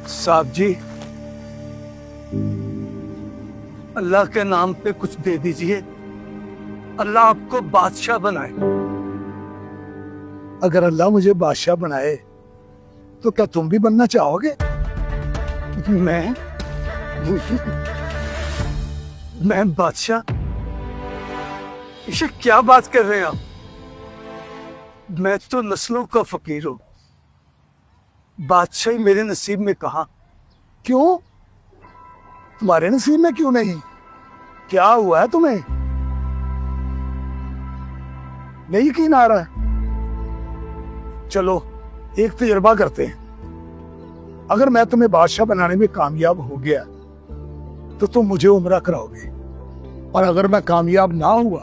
साहब जी, अल्लाह के नाम पे कुछ दे दीजिए। अल्लाह आपको बादशाह बनाए। अगर अल्लाह मुझे बादशाह बनाए तो क्या तुम भी बनना चाहोगे? मैं मैं बादशाह? ये क्या बात कर रहे हैं आप? मैं तो नस्लों का फकीर हूं। बादशाही मेरे नसीब में कहा। क्यों? तुम्हारे नसीब में क्यों नहीं? क्या हुआ है तुम्हें? नहीं यकीन आ रहा है? चलो एक तजर्बा करते हैं। अगर मैं तुम्हें बादशाह बनाने में कामयाब हो गया तो तुम मुझे उम्रा कराओगे, और अगर मैं कामयाब ना हुआ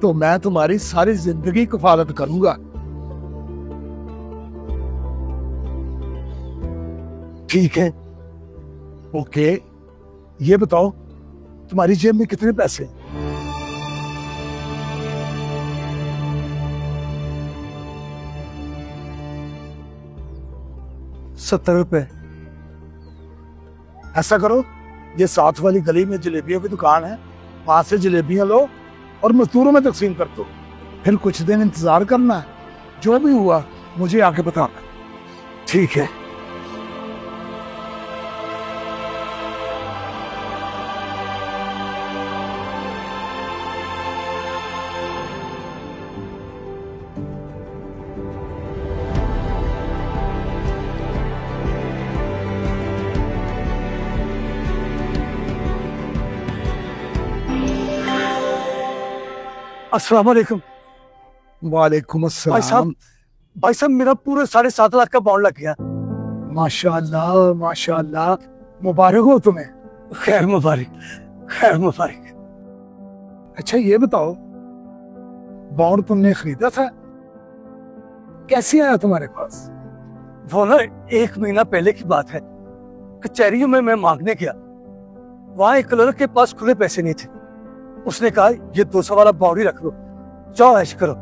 तो मैं तुम्हारी सारी जिंदगी कफालत करूंगा। ठीक है। ओके, ये बताओ तुम्हारी जेब में कितने पैसे हैं? 70 रुपए। ऐसा करो, ये साथ वाली गली में जलेबियों की दुकान है, वहां से जलेबियां लो और मजदूरों में तकसीम कर दो। फिर कुछ दिन इंतजार करना, जो भी हुआ मुझे आके बताना। ठीक है। अस्सलाम वालेकुम। वालेकुम भाई अस्सलाम। साहब मेरा पूरे 7.5 लाख का बॉन्ड लग गया। माशाअल्लाह माशाअल्लाह, मुबारक हो तुम्हें। खैर मुबारक, खैर मुबारक। अच्छा ये बताओ, बॉन्ड तुमने खरीदा था? कैसे आया तुम्हारे पास? वो ना 1 महीना पहले की बात है। कचहरियों में मैं मांगने गया, वहां एक क्लर्क के पास खुले पैसे नहीं थे। उसने कहा ये 200 वाला बॉन्ड ही रख लो, जाओ ऐश करो।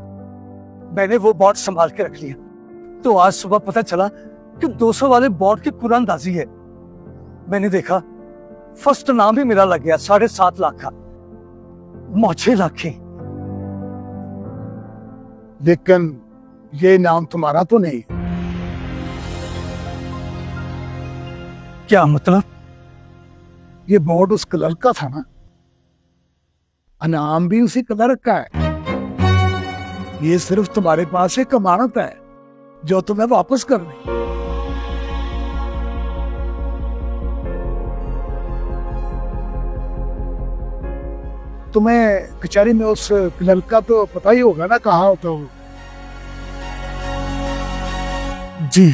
मैंने वो बॉन्ड संभाल के रख लिया। तो आज सुबह पता चला कि 200 वाले बॉन्ड की कुरानदाजी है। मैंने देखा फर्स्ट नाम ही मेरा लग गया, 7.5 लाख का। मौछे लाखी। लेकिन ये नाम तुम्हारा तो नहीं। क्या मतलब? ये बॉन्ड उस क्लर्क का था ना? अनाम भी उसी क्लर्क का है। ये सिर्फ तुम्हारे पास एक अमानत है जो तुम्हें वापस करनी। तुम्हें कचहरी में उस क्लर्क का तो पता ही होगा ना, कहाँ होता हो? जी।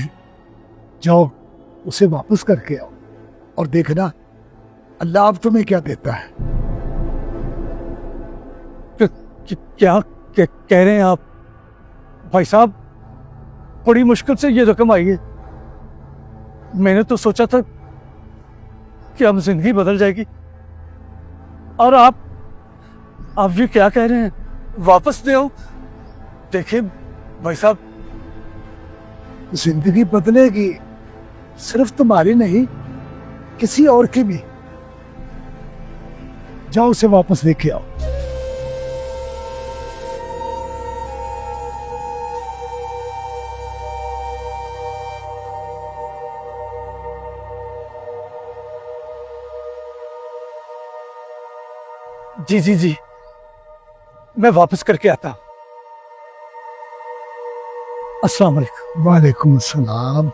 जाओ उसे वापस करके आओ और देखना अल्लाह अब तुम्हें क्या देता है। क्या कह रहे हैं आप? भाई साहब, बड़ी मुश्किल से ये रकम आई है। मैंने तो सोचा था कि अब जिंदगी बदल जाएगी, और आप ये क्या कह रहे हैं? वापस दे आओ। देखिए भाई साहब, जिंदगी बदलेगी, सिर्फ तुम्हारी नहीं किसी और की भी। जाओ उसे वापस लेके आओ। जी जी जी, मैं वापस करके आता हूं। अस्सलाम वालेकुम। वालेकुम सलाम।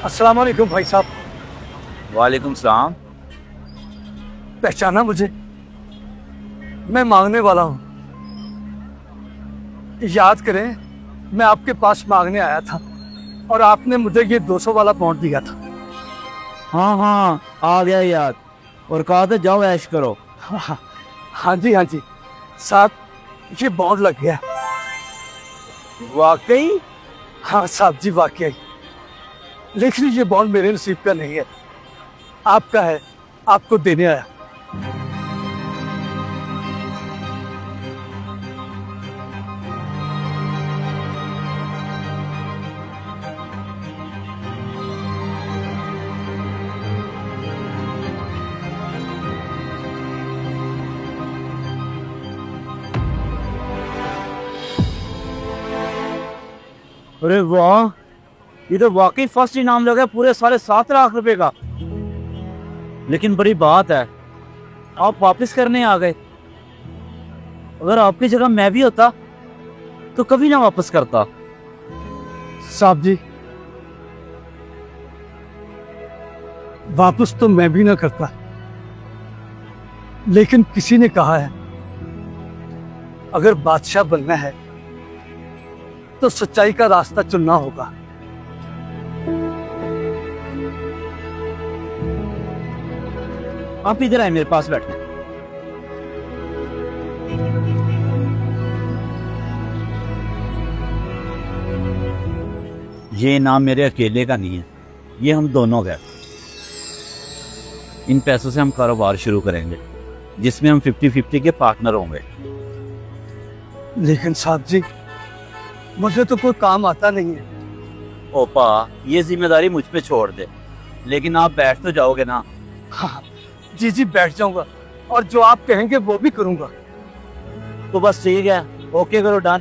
अस्सलाम वालेकुम भाई साहब। वालेकुम सलाम। पहचाना मुझे? मैं मांगने वाला हूं। याद करें, मैं आपके पास मांगने आया था और आपने मुझे ये 200 वाला बॉन्ड दिया था। हाँ हाँ, आ गया याद। और कहा था जाओ ऐश करो। हाँ जी हाँ जी साहब, ये बॉन्ड लग गया। वाकई? हाँ साहब जी, वाकई। लेकिन ये बॉन्ड मेरे नसीब का नहीं है, आपका है। आपको देने आया। अरे वाह, ये तो वाकई फर्स्ट इनाम लगा पूरे साढ़े 7 लाख रुपए का। लेकिन बड़ी बात है, आप वापस करने आ गए। अगर आपकी जगह मैं भी होता तो कभी ना वापस करता। साहब जी, वापस तो मैं भी ना करता, लेकिन किसी ने कहा है अगर बादशाह बनना है तो सच्चाई का रास्ता चुनना होगा। आप इधर आए, मेरे पास बैठे। ये इनाम मेरे अकेले का नहीं है, ये हम दोनों का। इन पैसों से हम कारोबार शुरू करेंगे जिसमें हम 50-50 के पार्टनर होंगे। लेकिन साहब जी, मुझे तो कोई काम आता नहीं है। ओपा, ये जिम्मेदारी मुझ पे छोड़ दे। लेकिन आप बैठ तो जाओगे ना? हाँ जी जी, बैठ जाऊंगा और जो आप कहेंगे वो भी करूंगा। तो बस ठीक है, ओके करो, डन।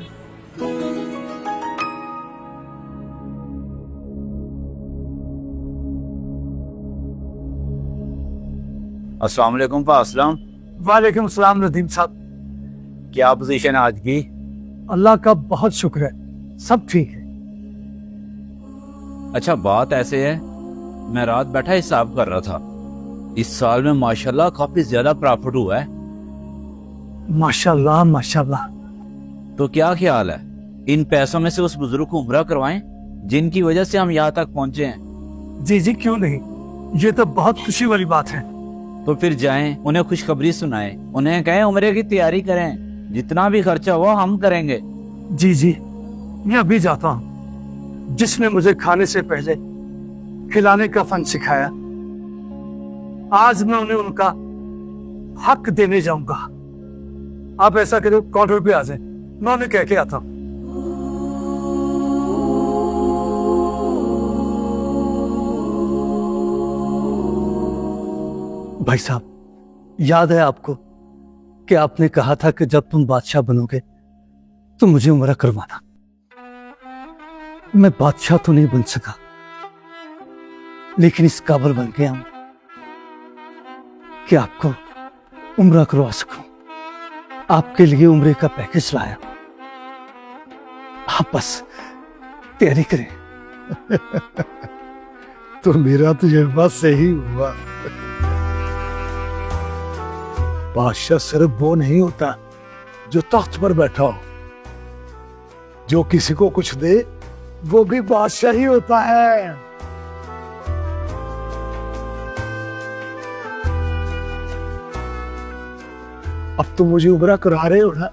अस्सलाम वालेकुम असलम। वालेकुम सलाम नदीम साहब। क्या पोजीशन है आज की? अल्लाह का बहुत शुक्र है, सब ठीक है। अच्छा, बात ऐसे है, मैं रात बैठा हिसाब कर रहा था। इस साल में माशाल्लाह काफी ज्यादा प्रॉफिट हुआ है। माशाल्लाह माशाल्लाह। तो क्या ख्याल है, इन पैसों में से उस बुजुर्ग को उम्रा करवाएं जिनकी वजह से हम यहाँ तक पहुंचे हैं? जी जी, क्यों नहीं, ये तो बहुत खुशी वाली बात है। तो फिर जाएं, उन्हें खुशखबरी सुनाएं, उन्हें कहें उम्रे की तैयारी करें, जितना भी खर्चा हुआ हम करेंगे। जी जी, मैं अभी जाता हूँ। जिसने मुझे खाने से पहले खिलाने का फन सिखाया, आज मैं उन्हें उनका हक देने जाऊंगा। आप ऐसा करो, काउंटर पे आ जाए, मैं उन्हें कह के आता हूँ। भाई साहब, याद है आपको कि आपने कहा था कि जब तुम बादशाह बनोगे तो मुझे उम्रा करवाना। मैं बादशाह तो नहीं बन सका, लेकिन इस काबिल बन गया हूं कि आपको उम्रा करवा सकूं। आपके लिए उम्रे का पैकेज लाया, आप बस तैयारी करें। तो मेरा तजुर्बा सही हुआ। बादशाह सिर्फ वो नहीं होता जो तख्त पर बैठा हो, जो किसी को कुछ दे वो भी बादशाह ही होता है। अब तुम मुझे उम्रा करा रहे हो ना,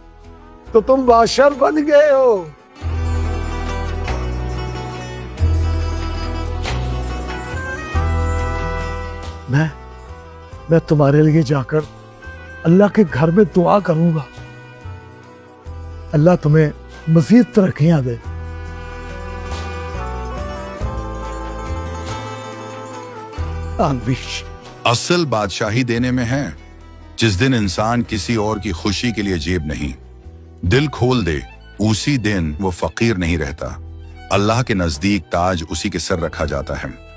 तो तुम बादशाह बन गए हो। मैं तुम्हारे लिए जाकर अल्लाह के घर में दुआ करूंगा, अल्लाह तुम्हें मजीद तरक्कियां दे। असल बादशाही देने में है, जिस दिन इंसान किसी और की खुशी के लिए जेब नहीं, दिल खोल दे, उसी दिन वो फकीर नहीं रहता। अल्लाह के नजदीक ताज उसी के सर रखा जाता है।